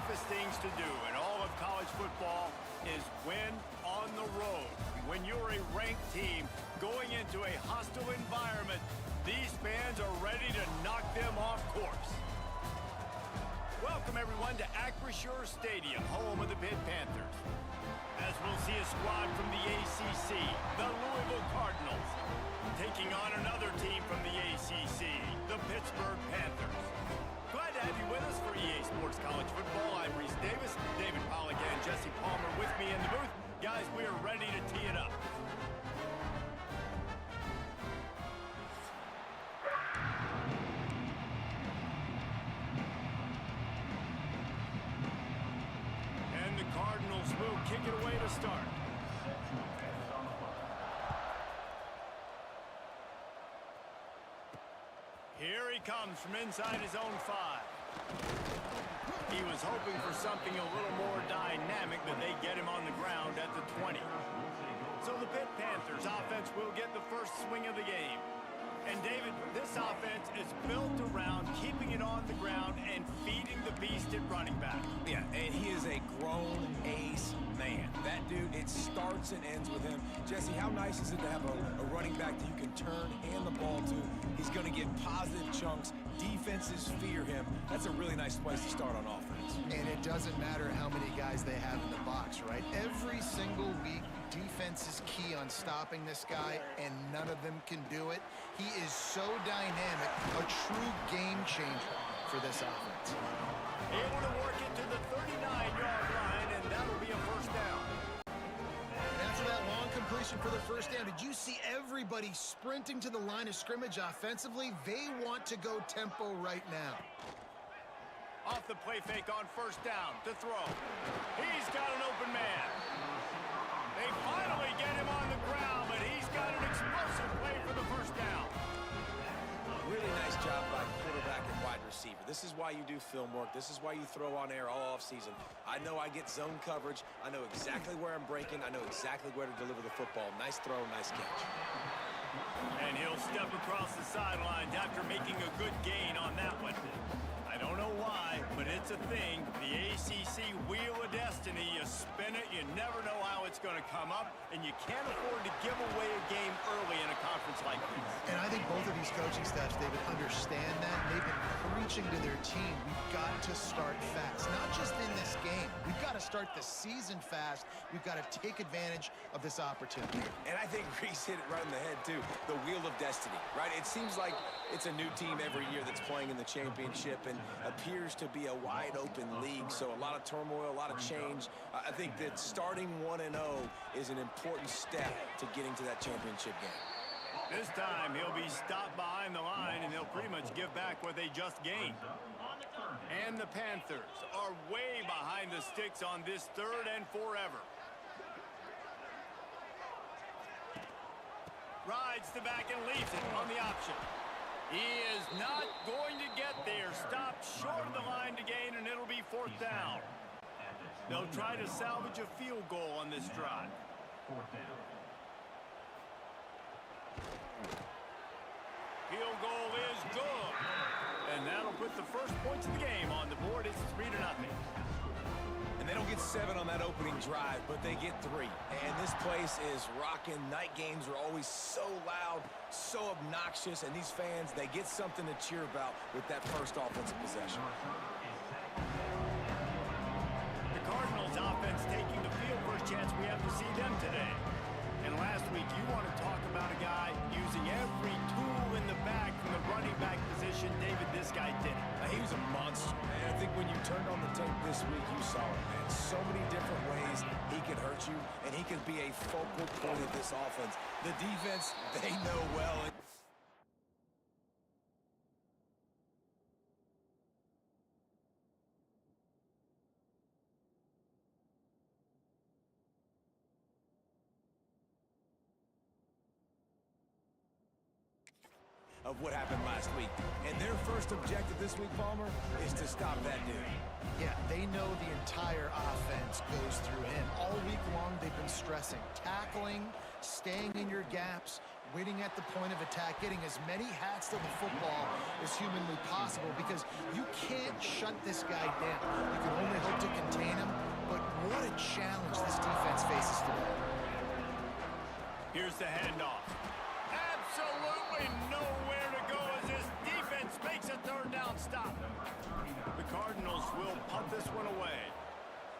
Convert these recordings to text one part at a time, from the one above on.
toughest things to do in all of college football is win on the road. When you're a ranked team going into a hostile environment, these fans are ready to knock them off course. Welcome, everyone, to Acrisure Stadium, home of the Pitt Panthers. As we'll see a squad from the ACC, the Louisville Cardinals, taking on another team from the ACC, the Pittsburgh Panthers. Glad to have you with us for EA Sports College Football. I'm Reese Davis, David Pollack and Jesse Palmer with me in the booth. Guys, we are ready to tee it up. And the Cardinals will kick it away to start. Here he comes from inside his own 5. He was hoping for something a little more dynamic, but they get him on the ground at the 20. So the Pitt Panthers offense will get the first swing of the game. And David, this offense is built around keeping it on the ground and feeding the beast at running back. Yeah, and he is a grown ace man. That dude, it starts and ends with him. Jesse, how nice is it to have a running back that you can turn, hand the ball to? He's going to get positive chunks. Defenses fear him. That's a really nice place to start on offense. And it doesn't matter how many guys they have in the box, right? Every single week, defense is key on stopping this guy, and none of them can do it. He is so dynamic, a true game changer for this offense. Able to work it to the 39-yard line, and that'll be a first down. And after that long completion for the first down, did you see everybody sprinting to the line of scrimmage offensively? They want to go tempo right now. Off the play fake on first down to throw. He's got an open man. They finally get him on the ground, but he's got an explosive play for the first down. Really nice job by quarterback and wide receiver. This is why you do film work. This is why you throw on air all offseason. I know I get zone coverage. I know exactly where I'm breaking. I know exactly where to deliver the football. Nice throw, nice catch. And he'll step across the sidelines after making a good gain on that one. I don't know why, but it's a thing. The ACC Wheel of Destiny, you spin it, you never know how it's going to come up, and you can't afford to give away a game early in a conference like this. And I think both of these coaching staffs, David, understand that. They've been preaching to their team, we've got to start fast. Not just in this game. We've got to start the season fast. We've got to take advantage of this opportunity. And I think Reese hit it right in the head, too. The Wheel of Destiny, right? It seems like it's a new team every year that's playing in the championship and appears to be a wide-open league. So a lot of turmoil, a lot of change. I think that starting 1-0 is an important step to getting to that championship game. This time, he'll be stopped behind the line, and they'll pretty much give back what they just gained. And the Panthers are way behind the sticks on this 3rd and forever. Rides the back and leaves it on the option. He is not going to get there. Stopped short of the line to gain, and it'll be 4th down. They'll try to salvage a field goal on this drive. Field goal is good. And that'll put the first points of the game on the board. It's 3-0. And they don't get 7 on that opening drive, but they get 3. And this place is rocking. Night games are always so loud, so obnoxious, and these fans, they get something to cheer about with that first offensive possession. The Cardinals offense taking the field. First chance we have to see them today. And last week, you want to talk about a guy using every tool in the bag from the running back position. David, this guy did it. He was a monster, man. I think when you turned on the tape this week, you saw it, man. So many different ways he could hurt you, and he could be a focal point of this offense. The defense, they know well. Of what happened last week. And their first objective this week, Palmer, is to stop that dude. Yeah, they know the entire offense goes through him. All week long, they've been stressing tackling, staying in your gaps, winning at the point of attack, getting as many hats to the football as humanly possible, because you can't shut this guy down. You can only hope to contain him, but what a challenge this defense faces today. Here's the handoff. Absolutely nowhere to go as this defense makes a third down stop. The Cardinals will punt this one away.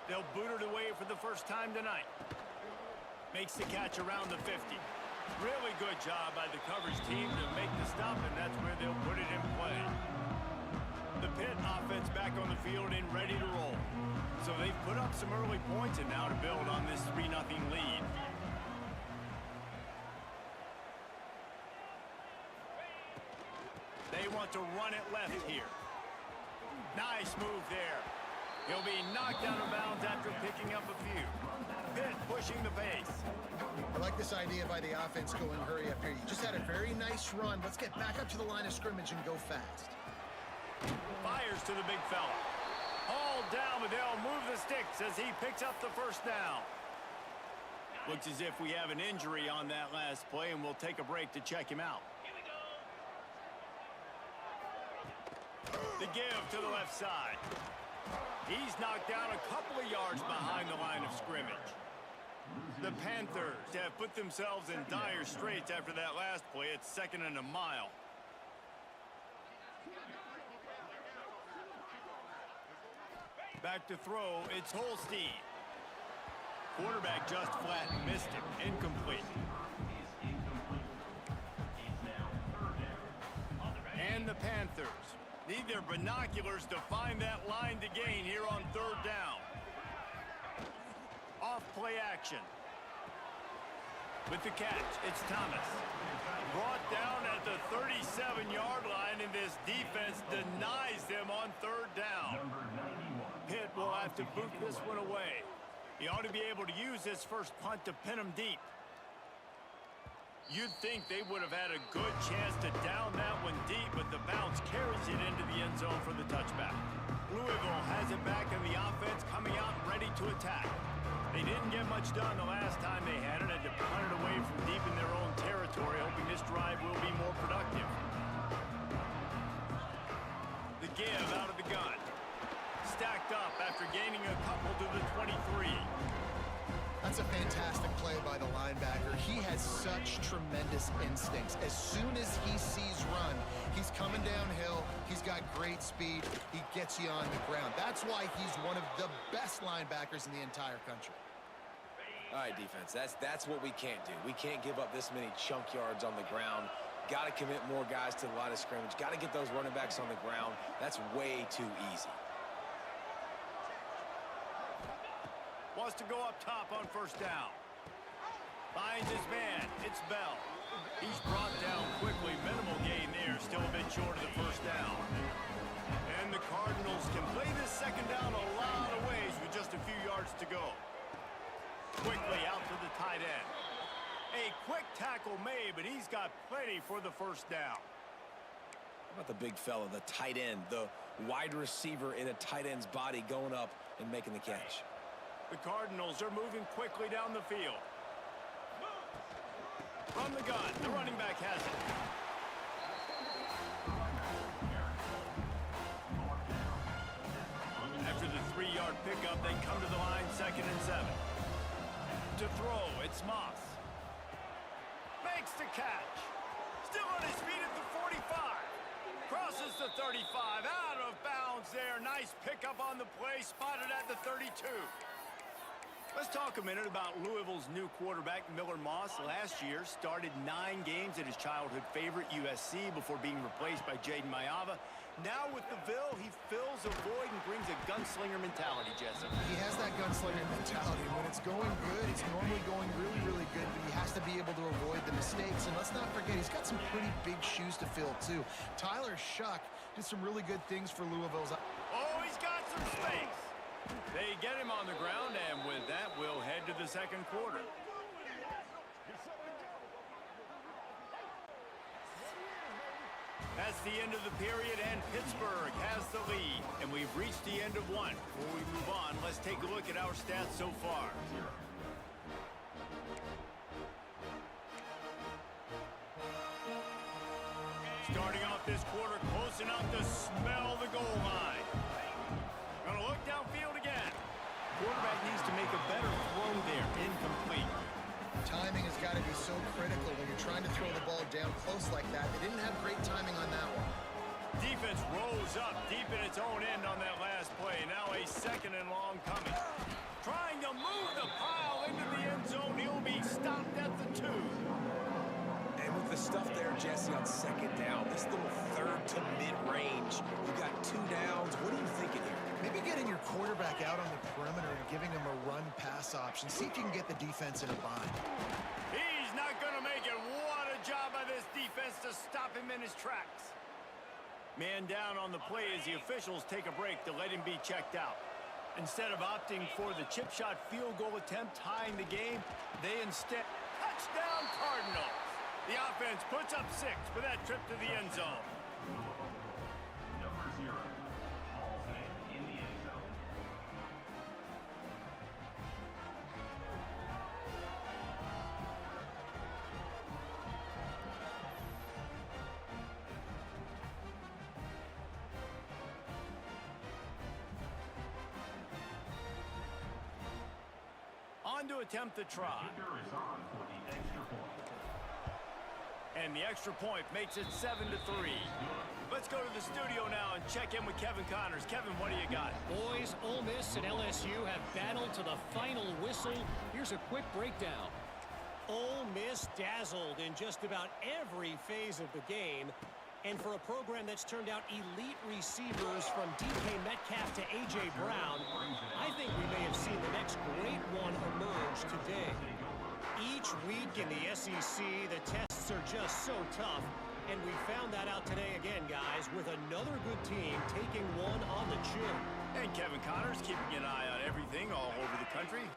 They'll boot it away for the first time tonight. Makes the catch around the 50. Really good job by the coverage team to make the stop, and that's where they'll put it in play. The Pitt offense back on the field and ready to roll. So they've put up some early points, and now to build on this 3-0 lead. They want to run it left here. Nice move there. He'll be knocked out of bounds after picking up a few. Pitt pushing the pace. I like this idea by the offense going hurry up here. You just had a very nice run. Let's get back up to the line of scrimmage and go fast. Fires to the big fella. All down, but they'll move the sticks as he picks up the first down. Looks as if we have an injury on that last play, and we'll take a break to check him out. The give to the left side. He's knocked down a couple of yards behind the line of scrimmage. The Panthers have put themselves in dire straits after that last play. It's 2nd and a mile. Back to throw, it's Holstein. Quarterback just flat missed him. Incomplete. And the Panthers need their binoculars to find that line to gain here on 3rd down. Off play action. With the catch, it's Thomas. Brought down at the 37-yard line, and this defense denies them on 3rd down. Pitt will have to boot this one away. He ought to be able to use this first punt to pin him deep. You'd think they would have had a good chance to down that one deep, but the bounce carries it into the end zone for the touchback. Louisville has it back, and the offense coming out ready to attack. They didn't get much done the last time they had it, and to punt it away from deep in their own territory, hoping this drive will be more productive. The give out of the gun. Stacked up after gaining a couple to the 23. That's a fantastic play by the linebacker. He has such tremendous instincts. As soon as he sees run, he's coming downhill. He's got great speed. He gets you on the ground. That's why he's one of the best linebackers in the entire country. All right, defense, that's what we can't do. We can't give up this many chunk yards on the ground. Got to commit more guys to the line of scrimmage. Got to get those running backs on the ground. That's way too easy. Wants to go up top on 1st down. Finds his man. It's Bell. He's brought down quickly. Minimal gain there. Still a bit short of the 1st down. And the Cardinals can play this 2nd down a lot of ways with just a few yards to go. Quickly out to the tight end. A quick tackle made, but he's got plenty for the 1st down. How about the big fella, the tight end, the wide receiver in a tight end's body going up and making the catch? The Cardinals are moving quickly down the field. From the gun, the running back has it. After the 3-yard pickup, they come to the line, 2nd and 7. To throw, it's Moss. Makes the catch. Still on his feet at the 45. Crosses the 35, out of bounds there. Nice pickup on the play, spotted at the 32. Let's talk a minute about Louisville's new quarterback, Miller Moss. Last year, started 9 games at his childhood favorite, USC, before being replaced by Jaden Maiava. Now with the Ville, he fills a void and brings a gunslinger mentality, Jesse. He has that gunslinger mentality. When it's going good, it's normally going really, really good, but he has to be able to avoid the mistakes. And let's not forget, he's got some pretty big shoes to fill, too. Tyler Shuck did some really good things for Louisville's. Oh, he's got some space. They get him on the ground, and with that, we'll head to the 2nd quarter. That's the end of the period, and Pittsburgh has the lead. And we've reached the end of one. Before we move on, let's take a look at our stats so far. this quarter close enough to smell the goal line. Gonna look downfield again. Quarterback needs to make a better throw there. Incomplete. Timing has got to be so critical when you're trying to throw the ball down close like that. They didn't have great timing on that one. Defense rose up deep in its own end on that last play. Now a second and long coming. Trying to move the pile into the end zone. He'll be stopped at the 2. And with the stuff there, Jesse, on second down, this little third to mid-range, you got 2 downs. What are you thinking here? Maybe getting your quarterback out on the perimeter and giving him a run-pass option. See if you can get the defense in a bind. He's not going to make it. What a job by this defense to stop him in his tracks. Man down on the play as the officials take a break to let him be checked out. Instead of opting for the chip shot field goal attempt tying the game, they instead touchdown Cardinals. The offense puts up 6 for that trip to the end zone. Number 0, Allsman in the end zone. On to attempt the try. Kicker is on for the extra point. And the extra point makes it 7-3. Let's go to the studio now and check in with Kevin Connors. Kevin, what do you got? Boys, Ole Miss and LSU have battled to the final whistle. Here's a quick breakdown. Ole Miss dazzled in just about every phase of the game. And for a program that's turned out elite receivers from DK Metcalf to A.J. Brown, I think we may have seen the next great one emerge today. Each week in the SEC, the tests are just so tough. And we found that out today again, guys, with another good team taking one on the chin. And Kevin Connors keeping an eye on everything all over the country.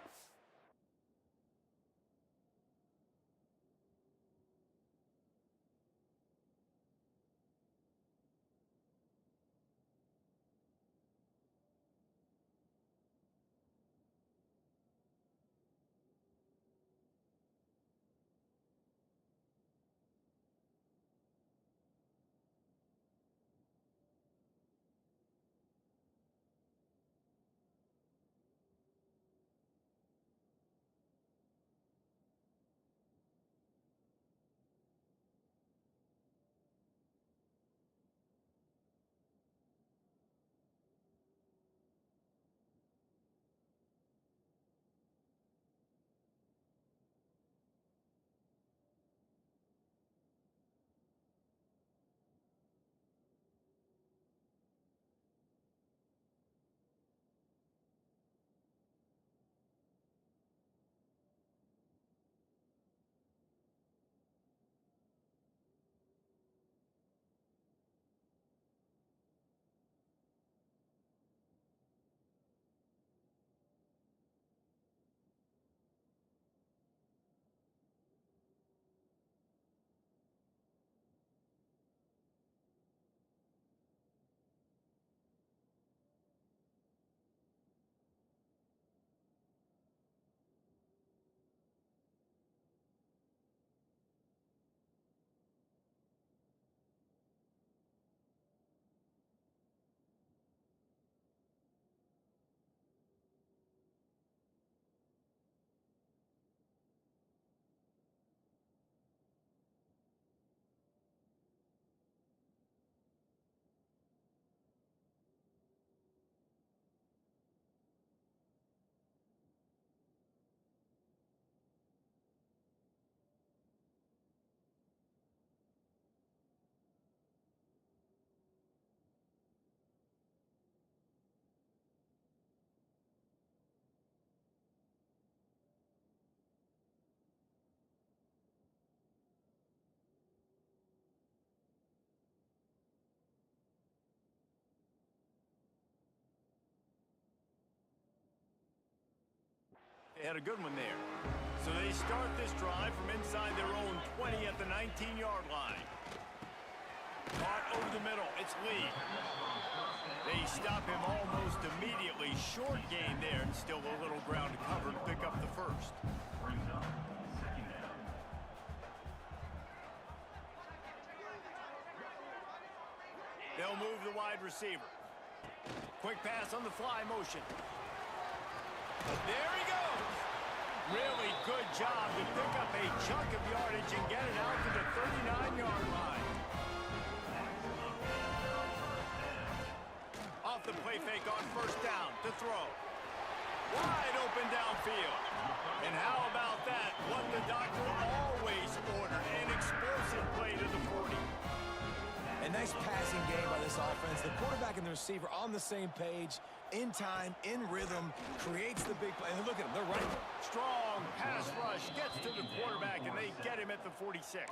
They had a good one there. So they start this drive from inside their own 20 at the 19-yard line. Caught over the middle. It's Lee. They stop him almost immediately. Short gain there, and still a little ground to cover to pick up the first. Brings up second down. They'll move the wide receiver. Quick pass on the fly motion. There he goes. Really good job to pick up a chunk of yardage and get it out to the 39-yard line. Off the play fake on first down to throw. Wide open downfield. And how about that? What the doctor always ordered, an explosive play to the 40. A nice passing game by this offense. The quarterback and the receiver on the same page, in time, in rhythm, creates the big play. And look at them, they're right. Strong pass rush gets to the quarterback, and they get him at the 46.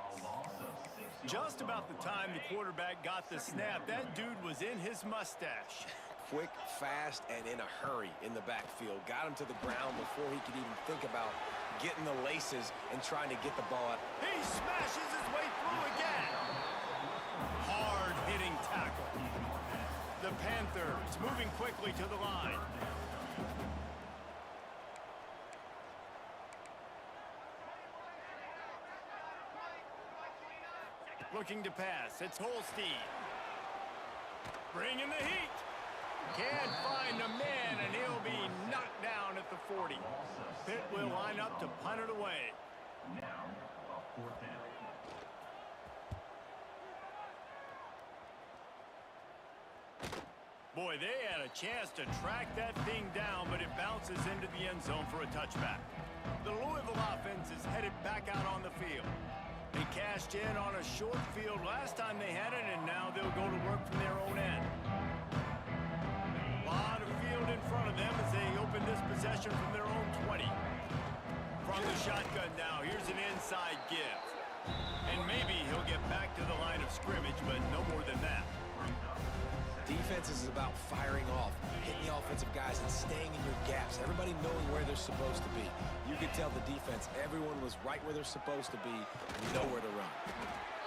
Just about the time the quarterback got the snap, that dude was in his mustache. Quick, fast, and in a hurry in the backfield. Got him to the ground before he could even think about getting the laces and trying to get the ball out. He smashes his way through again. Hard-hitting tackle. The Panthers moving quickly to the line. Looking to pass. It's Holstein. Bringing the heat. Can't find a man, and he'll be knocked down at the 40. Pitt will line up to punt it away. Now, a 4th down. Boy, they had a chance to track that thing down, but it bounces into the end zone for a touchback. The Louisville offense is headed back out on the field. They cashed in on a short field last time they had it, and now they'll go to work from their own end. A lot of field in front of them as they open this possession from their own 20. From the shotgun now, here's an inside give. And maybe he'll get back to the line of scrimmage, but no more than that. Defense is about firing off, hitting the offensive guys, and staying in your gaps. Everybody knowing where they're supposed to be. You could tell the defense, everyone was right where they're supposed to be, and nowhere to run.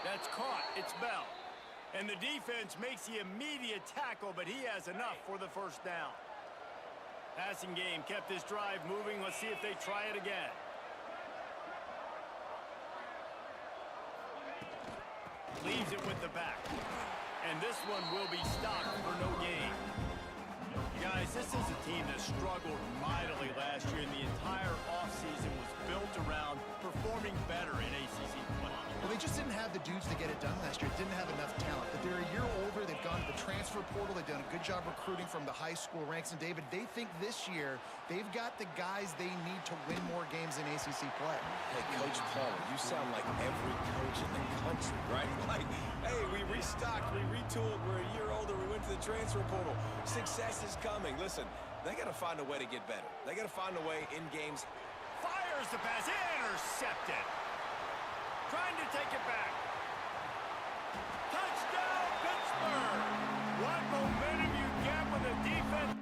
That's caught. It's Bell. And the defense makes the immediate tackle, but he has enough for the first down. Passing game kept this drive moving. Let's see if they try it again. Leaves it with the back. And this one will be stopped for no gain. Guys, this is a team that struggled mightily last year, and the entire offseason was built around performing better in ACC play. Well, they just didn't have the dudes to get it done last year. Didn't have enough talent. But they're a year older. They've gone to the transfer portal. They've done a good job recruiting from the high school ranks. And, David, they think this year they've got the guys they need to win more games in ACC play. Hey, Coach Paul, you sound like every coach in the country, right? Like, hey, we restocked, we retooled, we're a year older, we went to the transfer portal. Success is coming. Listen, they got to find a way to get better. They got to find a way in games. Fires the pass. Intercepted. Trying to take it back. Touchdown, Pittsburgh. What momentum you get when the defense...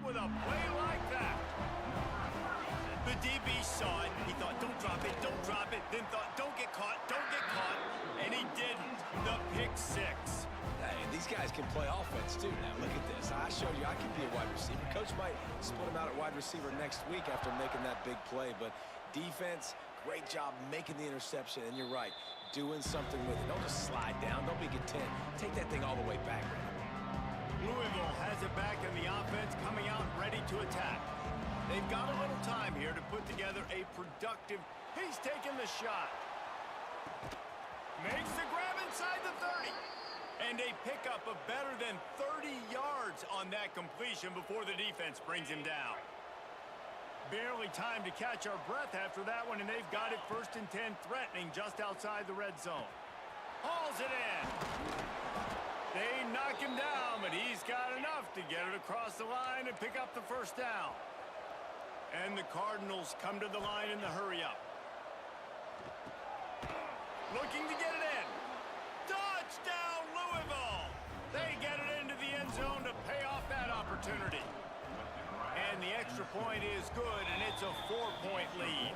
with a play like that. The DB saw it. He thought, don't drop it, don't drop it. Then thought, don't get caught, don't get caught. And he didn't. The pick six. Hey, these guys can play offense, too. Now, look at this. I showed you I can be a wide receiver. Coach might split him out at wide receiver next week after making that big play. But defense, great job making the interception. And you're right, doing something with it. Don't just slide down. Don't be content. Take that thing all the way back. Louisville has it back in the offense, coming out ready to attack. They've got a little time here to put together a productive... He's taking the shot. Makes the grab inside the 30. And a pickup of better than 30 yards on that completion before the defense brings him down. Barely time to catch our breath after that one, and they've got it 1st and 10, threatening just outside the red zone. Hauls it in. They knock him down, but he's got enough to get it across the line and pick up the first down. And the Cardinals come to the line in the hurry-up. Looking to get it in. Touchdown, Louisville! They get it into the end zone to pay off that opportunity. And the extra point is good, and it's a 4-point lead.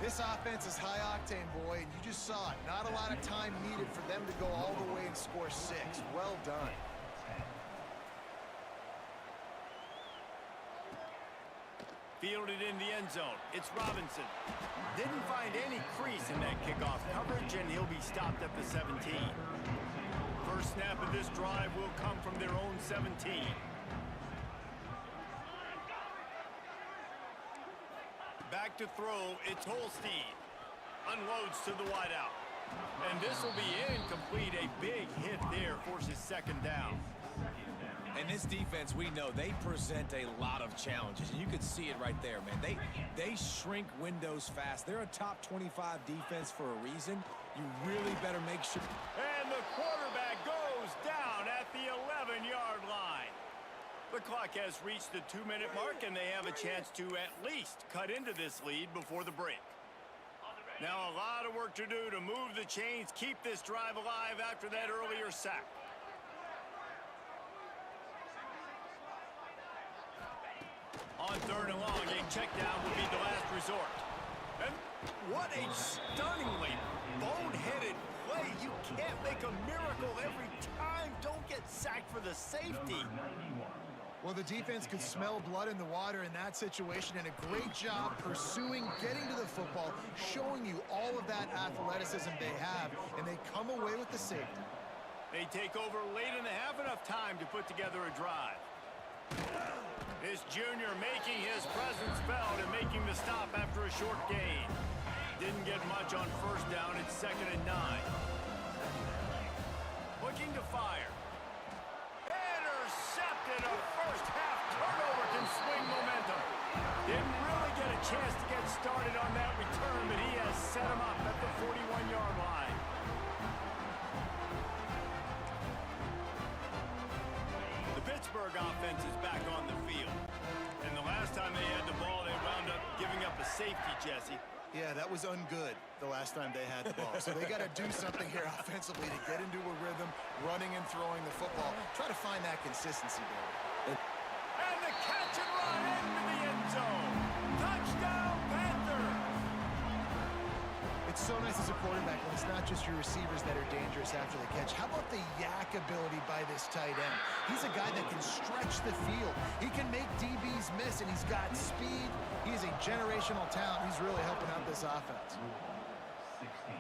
This offense is high octane, boy, and you just saw it. Not a lot of time needed for them to go all the way and score 6. Well done. Fielded in the end zone. It's Robinson. Didn't find any crease in that kickoff coverage, and he'll be stopped at the 17. First snap of this drive will come from their own 17. Back to throw, it's Holstein. Unloads to the wideout. And this will be incomplete. A big hit there forces second down. And this defense, we know, they present a lot of challenges. And you can see it right there, man. They shrink windows fast. They're a top 25 defense for a reason. You really better make sure. And the quarterback goes down at the 11-yard line. The clock has reached the 2-minute mark, and they have a chance to at least cut into this lead before the break. Now a lot of work to do to move the chains, keep this drive alive after that earlier sack. On third and long, a check down will be the last resort. And what a stunningly boneheaded play. You can't make a miracle every time. Don't get sacked for the safety. Well, the defense could smell blood in the water in that situation, and a great job pursuing, getting to the football, showing you all of that athleticism they have, and they come away with the safety. They take over late in the half, enough time to put together a drive. This junior making his presence felt and making the stop after a short gain. Didn't get much on first down. It's 2nd and 9. Looking to fire. Intercepted. A first half turnover can swing momentum. Didn't really get a chance to get started on that return, but he has set him up at the 41-yard line. The Pittsburgh offense is back on the field. And the last time they had the ball, they wound up giving up a safety, Jesse. Yeah, that was ungood the last time they had the ball. So they got to do something here offensively to get into a rhythm, running and throwing the football. Try to find that consistency there. And the catch and run into the end zone. Touchdown, Panther! It's so nice as a quarterback when it's not just your receivers that are dangerous after the catch. How about the yak ability by this tight end? He's a guy that can stretch the field. He can make DBs miss, and he's got speed. He's a generational talent. He's really helping out this offense. 16.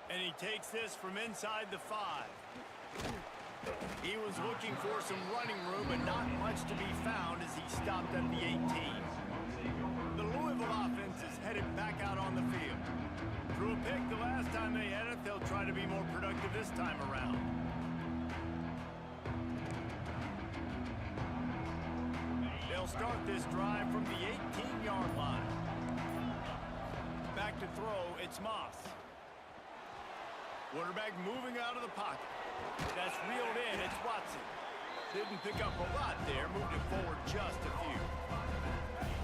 And he takes this from inside the 5. He was looking for some running room, but not much to be found as he stopped at the 18. The Louisville offense is headed back out on the field. Threw a pick the last time they had it. They'll try to be more productive this time around. They'll start this drive from the 18-yard line. Back to throw, it's Moss. Quarterback moving out of the pocket. That's reeled in, it's Watson. Didn't pick up a lot there, moved it forward just a few.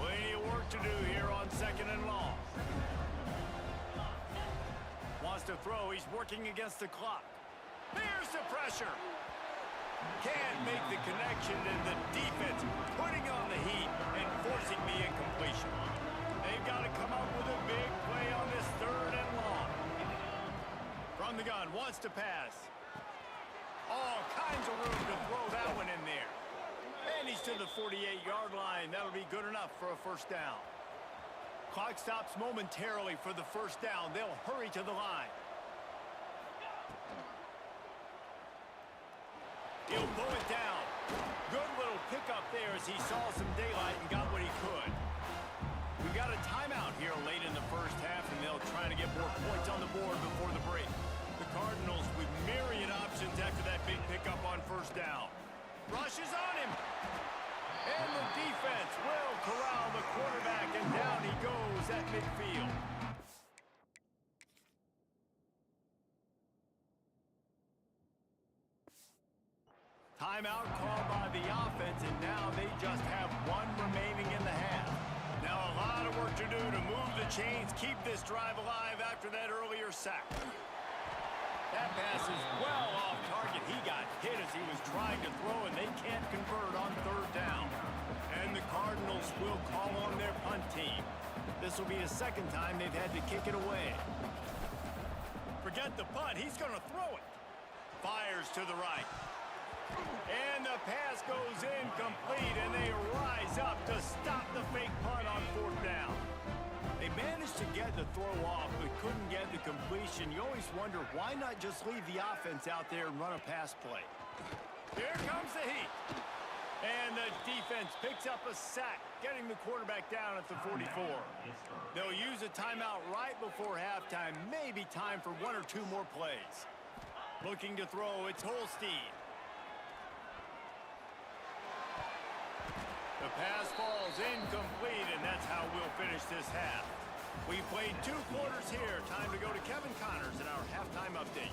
Plenty of work to do here on 2nd and long. Wants to throw, he's working against the clock. There's the pressure. Can't make the connection, and the defense putting on the heat and forcing the incompletion. They've got to come up with a big play on this 3rd and long. From the gun, wants to pass. All kinds of room to throw that one in there. And he's to the 48-yard line. That'll be good enough for a first down. Clock stops momentarily for the first down. They'll hurry to the line. He'll pull it down. Good little pickup there as he saw some daylight and got what he could. We got a timeout here late in the first half, and they'll try to get more points on the board before the break. The Cardinals with myriad options after that big pickup on first down. Rushes on him. And the defense will corral the quarterback, and down he goes at midfield. Timeout called by the offense, and now they just have one remaining in the half. Now a lot of work to do to move the chains, keep this drive alive after that earlier sack. That pass is well off target. He got hit as he was trying to throw, and they can't convert on 3rd down. And the Cardinals will call on their punt team. This will be the 2nd time they've had to kick it away. Forget the punt. He's going to throw it. Fires to the right. And the pass goes incomplete, and they rise up to stop the throw off, but couldn't get the completion. You always wonder, why not just leave the offense out there and run a pass play? Here comes the heat. And the defense picks up a sack, getting the quarterback down at the 44. They'll use a timeout right before halftime. Maybe time for one or two more plays. Looking to throw, it's Holstein. The pass falls incomplete, and that's how we'll finish this half. We played 2 quarters here. Time to go to Kevin Connors in our halftime update.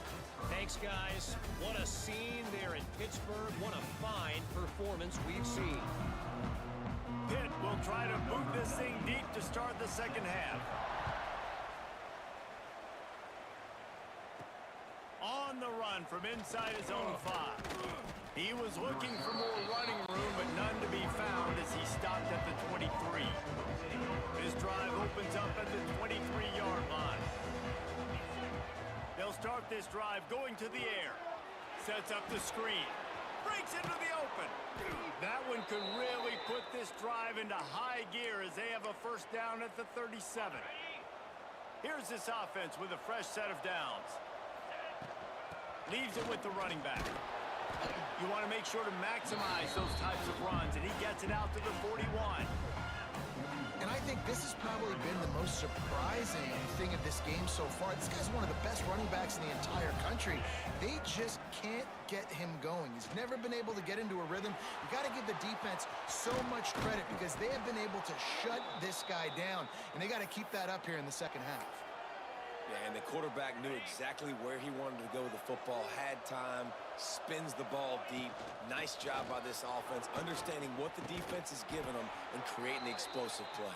Thanks, guys. What a scene there in Pittsburgh. What a fine performance we've seen. Pitt will try to boot this thing deep to start the second half. On the run from inside his own 5. He was looking for more running room, but none to be found as he stopped at the 23. This drive opens up at the 23-yard line. They'll start this drive going to the air. Sets up the screen. Breaks into the open. That one could really put this drive into high gear as they have a first down at the 37. Here's this offense with a fresh set of downs. Leaves it with the running back. You want to make sure to maximize those types of runs, and he gets it out to the 41. And I think this has probably been the most surprising thing of this game so far. This guy's one of the best running backs in the entire country. They just can't get him going. He's never been able to get into a rhythm. You got to give the defense so much credit because they have been able to shut this guy down, and they got to keep that up here in the second half. Yeah, and the quarterback knew exactly where he wanted to go with the football, had time, spins the ball deep. Nice job by this offense, understanding what the defense is giving them and creating the explosive play.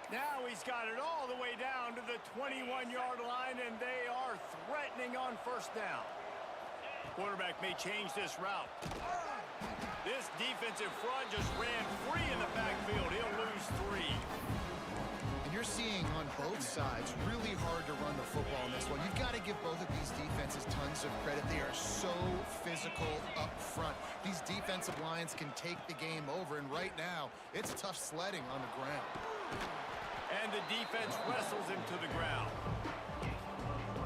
Now he's got it all the way down to the 21-yard line, and they are threatening on first down. Quarterback may change this route. This defensive front just ran free in the backfield. He'll lose 3. And you're seeing on both sides really hard to run the football in this one. You've got to give both of these defenses tons of credit. They are so physical up front. These defensive lines can take the game over, and right now, it's tough sledding on the ground. And the defense wrestles him to the ground.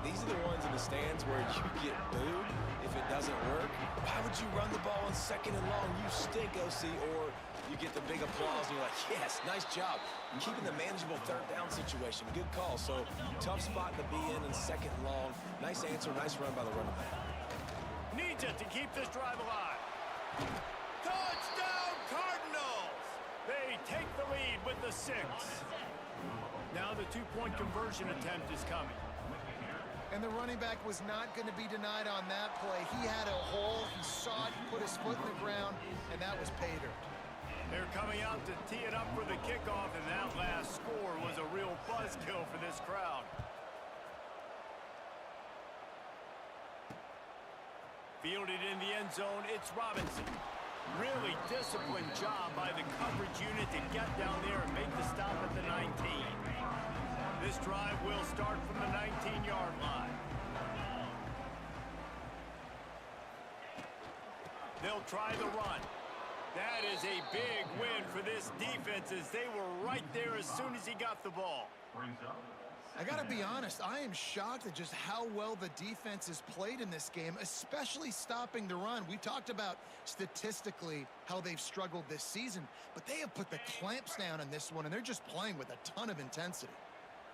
These are the ones in the stands where you get booed if it doesn't work. Why would you run the ball on second and long? You stink, OC. Or you get the big applause and you're like, yes, nice job. Keeping the manageable third down situation. Good call. So tough spot to be in second and long. Nice answer, nice run by the running back. Needs it to keep this drive alive. Touchdown, Cardinals! They take the lead with the 6. Now the 2-point conversion attempt is coming. And the running back was not going to be denied on that play. He had a hole, he saw it, he put his foot in the ground, and that was pay dirt. They're coming out to tee it up for the kickoff, and that last score was a real buzzkill for this crowd. Fielded in the end zone, it's Robinson. Really disciplined job by the coverage unit to get down there and make the stop at the 19. This drive will start from the 19-yard line. They'll try the run. That is a big win for this defense as they were right there as soon as he got the ball. I got to be honest, I am shocked at just how well the defense has played in this game, especially stopping the run. We talked about statistically how they've struggled this season, but they have put the clamps down on this one, and they're just playing with a ton of intensity.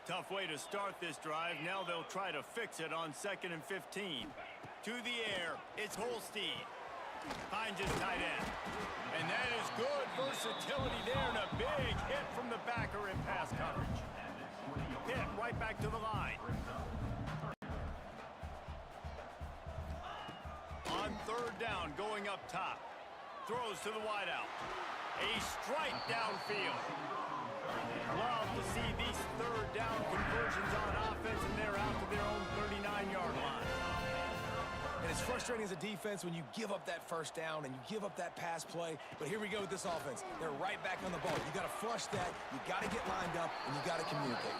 Tough way to start this drive. Now they'll try to fix it on 2nd and 15. To the air, it's Holstein. Finds his tight end. And that is good versatility there and a big hit from the backer in pass coverage. Pitt right back to the line. On 3rd down, going up top. Throws to the wideout. A strike downfield. Love to see these 3rd down conversions on offense, and they're out to their own 39-yard line. And it's frustrating as a defense when you give up that first down and you give up that pass play. But here we go with this offense. They're right back on the ball. You got to flush that. You got to get lined up, and you got to communicate.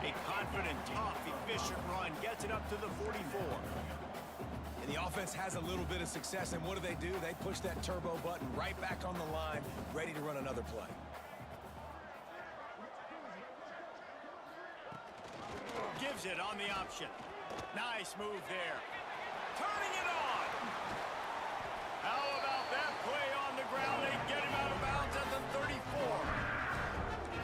A confident, tough, efficient run gets it up to the 44. And the offense has a little bit of success, and what do? They push that turbo button right back on the line, ready to run another play. use it on the option. Nice move there. Turning it on. How about that play on the ground? They get him out of bounds at the 34.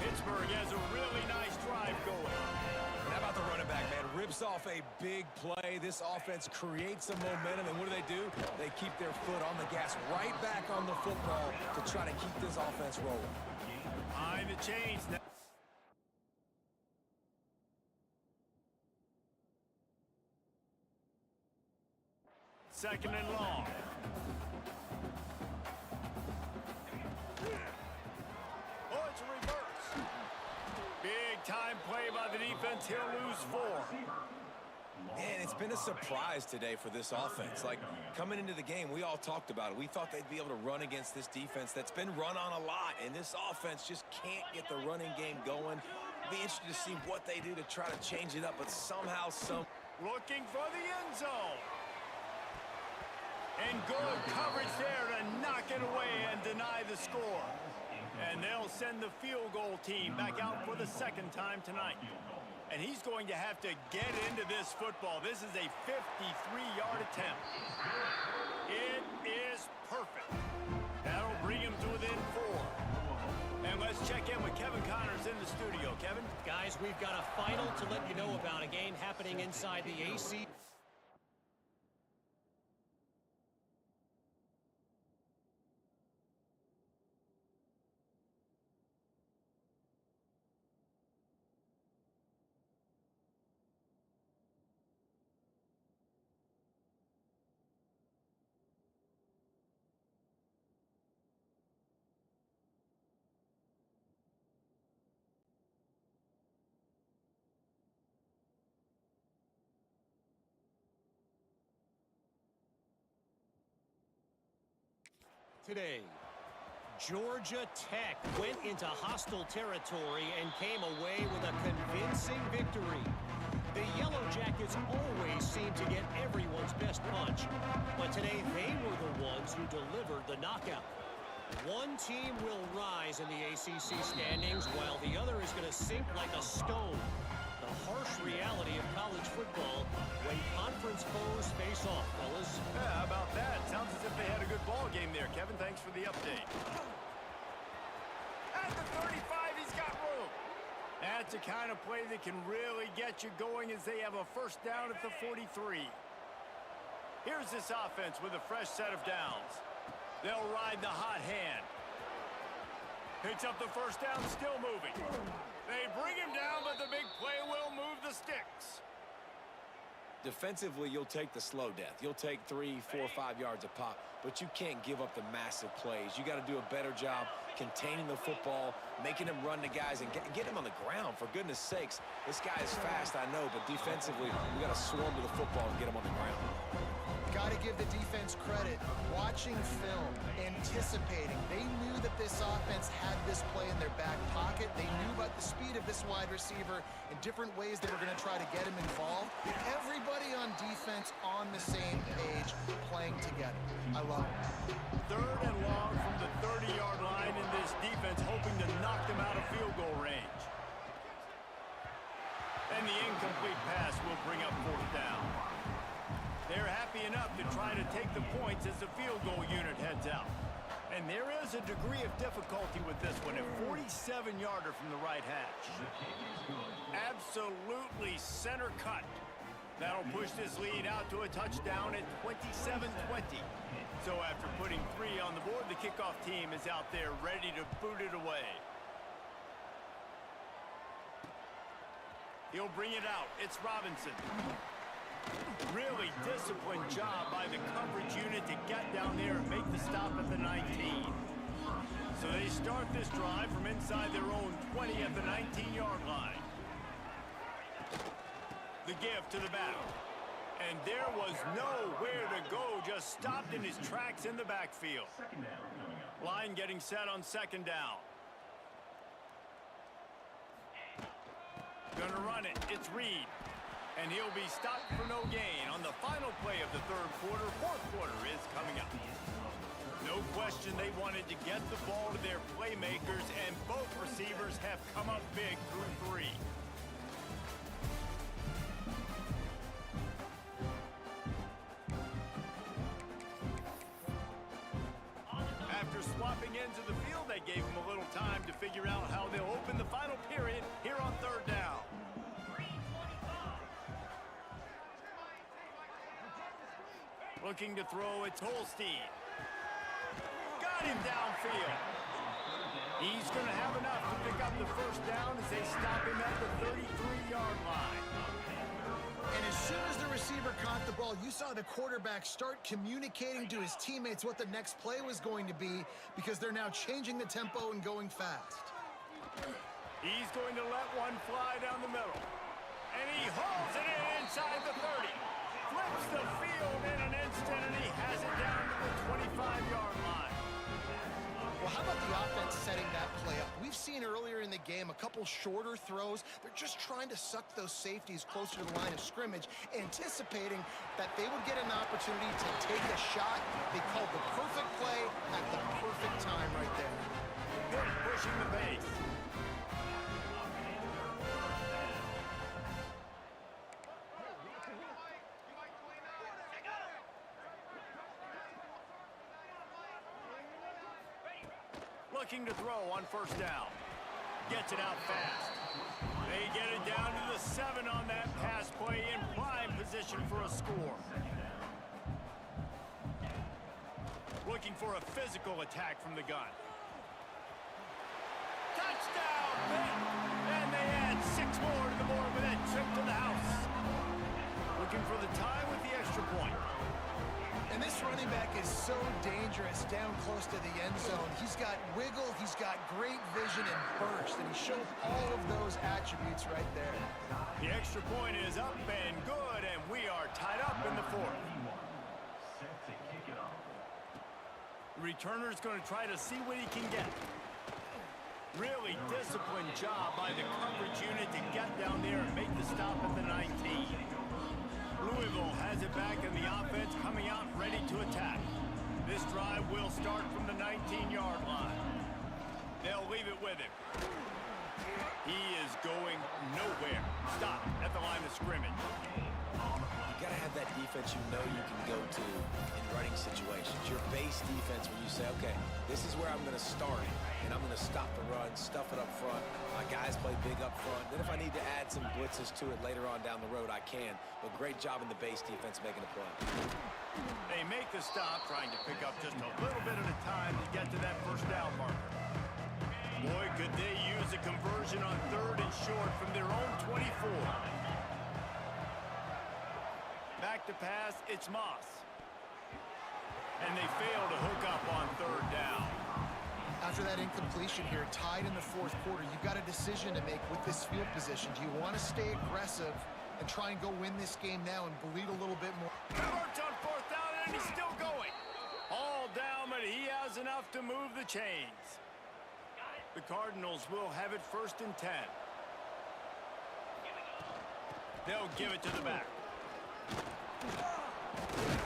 Pittsburgh has a really nice drive going. And how about the running back, man? Rips off a big play. This offense creates some momentum, and what do? They keep their foot on the gas, right back on the football to try to keep this offense rolling. Behind the chains now. Second and long. Oh, it's a reverse. Big time play by the defense. He'll lose 4. Man, it's been a surprise today for this offense. Like, coming into the game, we all talked about it. We thought they'd be able to run against this defense that's been run on a lot, and this offense just can't get the running game going. Be interested to see what they do to try to change it up, but somehow, Looking for the end zone. And good coverage there to knock it away and deny the score. And they'll send the field goal team back out for the second time tonight. And he's going to have to get into this football. This is a 53-yard attempt. It is perfect. That'll bring him to within 4. And let's check in with Kevin Connors in the studio. Kevin? Guys, we've got a final to let you know about, a game happening inside the AC. Today, Georgia Tech went into hostile territory and came away with a convincing victory. The Yellow Jackets always seem to get everyone's best punch, but today they were the ones who delivered the knockout. One team will rise in the ACC standings while the other is going to sink like a stone. The harsh reality of college football when conference foes face off, fellas. Yeah, how about that? Sounds as if they had a good ball game there, Kevin. Thanks for the update. At the 35, he's got room. That's the kind of play that can really get you going as they have a first down at the 43. Here's this offense with a fresh set of downs. They'll ride the hot hand. Picks up the first down, still moving. They bring him down, but the big play will move the sticks. defensively, you'll take the slow death. You'll take 3, 4, 5 yards a pop, but you can't give up the massive plays. You got to do a better job containing the football, making him run to guys, and get him on the ground, for goodness sakes. This guy is fast, I know, but defensively, we got to swarm to the football and get him on the ground. Got to give the defense credit. Watching film, anticipating. They knew that this offense had this play in their back pocket. They knew about the speed of this wide receiver and different ways they were going to try to get him involved. Everybody on defense on the same page, playing together. I love it. Third and long from the 30-yard line in this defense, hoping to knock them out of field goal range. And the incomplete pass will bring up fourth down. They're happy enough to try to take the points as the field goal unit heads out. And there is a degree of difficulty with this one, a 47-yarder from the right hash. Absolutely center cut. That'll push this lead out to a touchdown at 27-20. So after putting 3 on the board, the kickoff team is out there ready to boot it away. He'll bring it out. It's Robinson. Really disciplined job by the coverage unit to get down there and make the stop at the 19. So they start this drive from inside their own 20 at the 19-yard line. The give to the back. And there was nowhere to go, just stopped in his tracks in the backfield. Line getting set on second down. Gonna run it. It's Reed. And he'll be stopped for no gain on the final play of the third quarter. Fourth quarter is coming up. No question they wanted to get the ball to their playmakers, and both receivers have come up big through 3. out how they'll open the final period here on third down. Looking to throw, it's Holstein. Got him downfield. He's going to have enough to pick up the first down as they stop him at the 33-yard line. And as soon as the receiver caught the ball, you saw the quarterback start communicating to his teammates what the next play was going to be, because they're now changing the tempo and going fast. He's going to let one fly down the middle. And he hauls it in inside the 30. Flips the field in an instant, and he has it down to the 25-yard line. Well, how about the offense setting that play up? We've seen earlier in the game a couple shorter throws. They're just trying to suck those safeties closer to the line of scrimmage, anticipating that they would get an opportunity to take a shot. They called the perfect play at the perfect time right there. Pitt pushing the pace. Looking to throw on first down. Gets it out fast. They get it down to the 7 on that pass play in prime position for a score. Looking for a physical attack from the gun. Touchdown, Pitt! And they add 6 more to the board with that trip to the house. Looking for the tie with the extra point. And this running back is so dangerous down close to the end zone. He's got wiggle, he's got great vision and burst, and he showed all of those attributes right there. The extra point is up and good, and we are tied up in the 4th. The returner's going to try to see what he can get. Really disciplined job by the coverage unit to get down there and make the stop at the 19. Louisville has it back, and the offense coming out ready to attack. This drive will start from the 19-yard line. They'll leave it with him. He is going nowhere. Stop at the line of scrimmage. You got to have that defense you know you can go to in running situations. Your base defense when you say, okay, this is where I'm going to start it, and I'm going to stop the run, stuff it up front. My guys play big up front. Then if I need to add some blitzes to it later on down the road, I can. But great job in the base defense making a play. They make the stop, trying to pick up just a little bit at a time to get to that first down marker. Boy, could they use a conversion on 3rd and short from their own 24. Back to pass, it's Moss. And they fail to hook up on 3rd down. After that incompletion here, tied in the 4th quarter, you've got a decision to make with this field position. Do you want to stay aggressive and try and go win this game now and bleed a little bit more? Converts on 4th down, and he's still going. All down, but he has enough to move the chains. The Cardinals will have it 1st and 10. They'll give it to the back.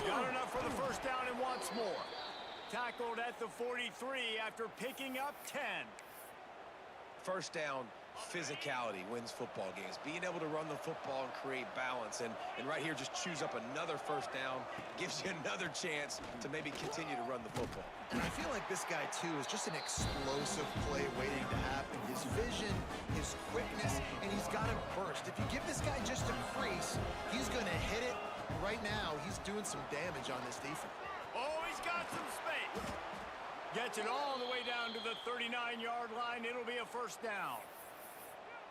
Got enough for the first down and wants more. Tackled at the 43 after picking up 10. First down, physicality wins football games. Being able to run the football and create balance. And right here, just choose up another first down. Gives you another chance to maybe continue to run the football. And I feel like this guy, too, is just an explosive play waiting to happen. His vision, his quickness, and he's got a burst. If you give this guy just a crease, he's going to hit it. Right now, he's doing some damage on this defense. Oh, he's got some space. Gets it all the way down to the 39-yard line. It'll be a first down.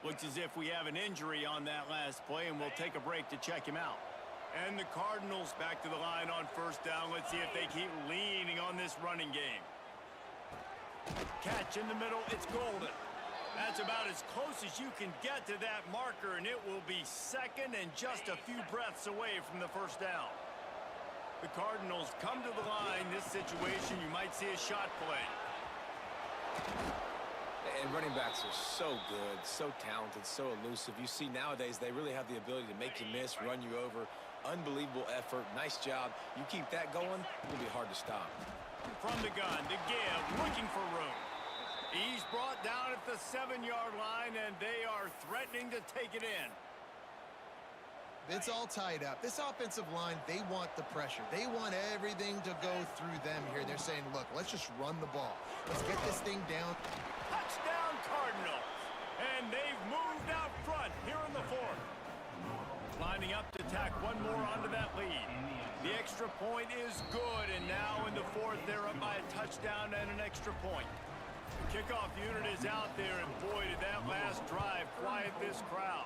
Looks as if we have an injury on that last play, and we'll take a break to check him out. And the Cardinals back to the line on first down. Let's see if they keep leaning on this running game. Catch in the middle. It's Golden. That's about as close as you can get to that marker, and it will be 2nd and just a few breaths away from the first down. The Cardinals come to the line. This situation, you might see a shot play. And running backs are so good, so talented, so elusive. You see nowadays they really have the ability to make you miss, run you over. Unbelievable effort. Nice job. You keep that going, it'll be hard to stop. From the gun, to give, looking for room. He's brought down at the 7-yard line, and they are threatening to take it in. It's all tied up. This offensive line, they want the pressure. They want everything to go through them here. They're saying, look, let's just run the ball. Let's get this thing down. Touchdown, Cardinals. And they've moved out front here in the fourth. Lining up to tack one more onto that lead. The extra point is good, and now in the fourth, they're up by a touchdown and an extra point. The kickoff unit is out there, and boy, did that last drive quiet this crowd.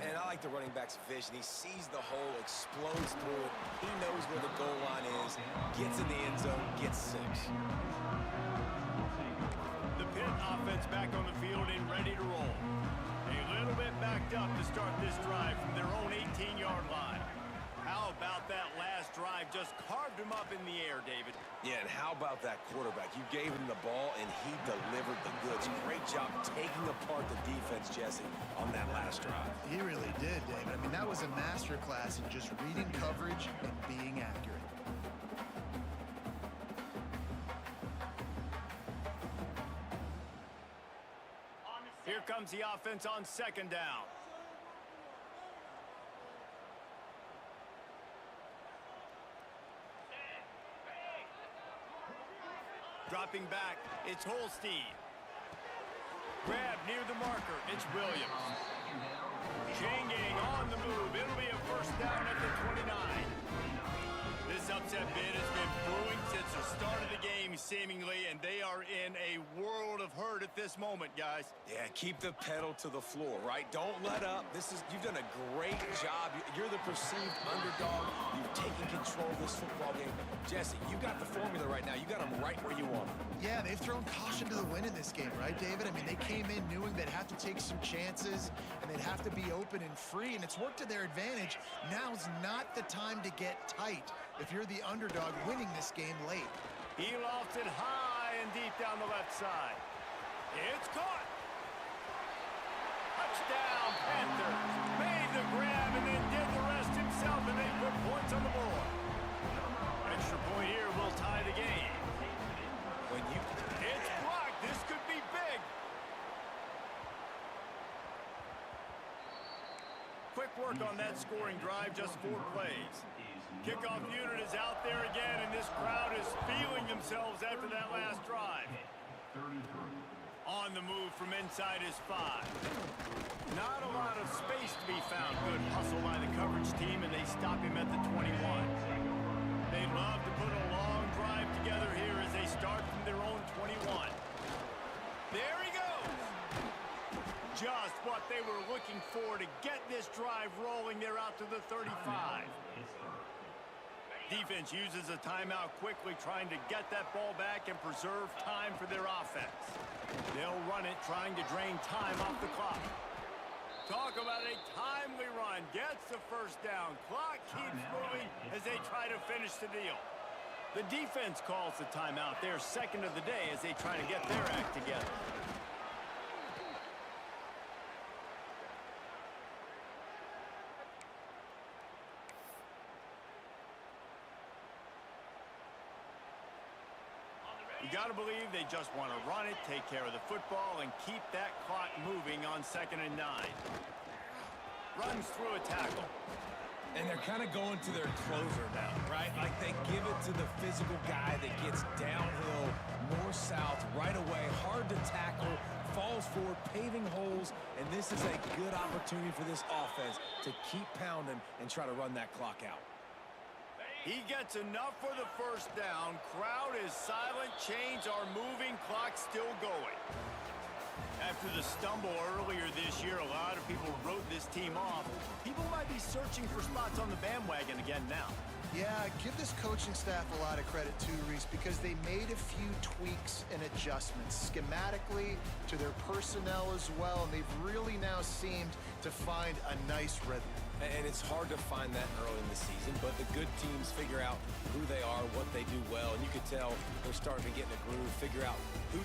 And I like the running back's vision. He sees the hole, explodes through it. He knows where the goal line is, gets in the end zone, gets 6. The Pitt offense back on the field and ready to roll. A little bit backed up to start this drive from their own 18-yard line. How about that last drive? Just carved him up in the air, David. Yeah, and how about that quarterback? You gave him the ball, and he delivered the goods. Great job taking apart the defense, Jesse, on that last drive. He really did, David. I mean, that was a masterclass in just reading coverage and being accurate. Here comes the offense on second down. Dropping back, it's Holstein. Grab near the marker, it's Williams. Chain gang on the move. It'll be a first down at the 29. This upset bid has been brewing since the start of the game, seemingly, and they are in a world of hurt at this moment, guys. Yeah, keep the pedal to the floor, right? Don't let up. You've done a great job. You're the perceived underdog. You've taken control of this football game. Jesse, you got the formula right now. You got them right where you want them. Yeah, they've thrown caution to the wind in this game, right, David? I mean, they came in knowing they'd have to take some chances, and they'd have to be open and free, and it's worked to their advantage. Now's not the time to get tight if you're the underdog winning this game late. He lofts it high and deep down the left side. It's caught. Touchdown, Panthers. Made the grab and then did the rest himself, and they put points on the board. Extra point here will tie the game. It's blocked. This could be big. Quick work on that scoring drive, just 4 plays. Kickoff unit is out there again, and this crowd is feeling themselves after that last drive. On the move from inside his 5. Not a lot of space to be found. Good hustle by the coverage team, and they stop him at the 21. They love to put a long drive together here as they start from their own 21. There he goes. Just what they were looking for to get this drive rolling. They're out to the 35. Defense uses a timeout quickly, trying to get that ball back and preserve time for their offense. They'll run it, trying to drain time off the clock. Talk about a timely run. Gets the first down. Clock keeps moving as they try to finish the deal. The defense calls the timeout. They're second of the day as they try to get their act together. You got to believe they just want to run it, take care of the football, and keep that clock moving on 2nd and 9. Runs through a tackle. And they're kind of going to their closer now, right? Like they give it to the physical guy that gets downhill, north-south, right away, hard to tackle, falls forward, paving holes, and this is a good opportunity for this offense to keep pounding and try to run that clock out. He gets enough for the first down. Crowd is silent. Chains are moving. Clock still going. After the stumble earlier this year, a lot of people wrote this team off. People might be searching for spots on the bandwagon again now. Yeah, give this coaching staff a lot of credit too, Reese, because they made a few tweaks and adjustments schematically to their personnel as well, and they've really now seemed to find a nice rhythm. And it's hard to find that early in the season, but the good teams figure out who they are, what they do well, and you can tell they're starting to get in the groove, figure out who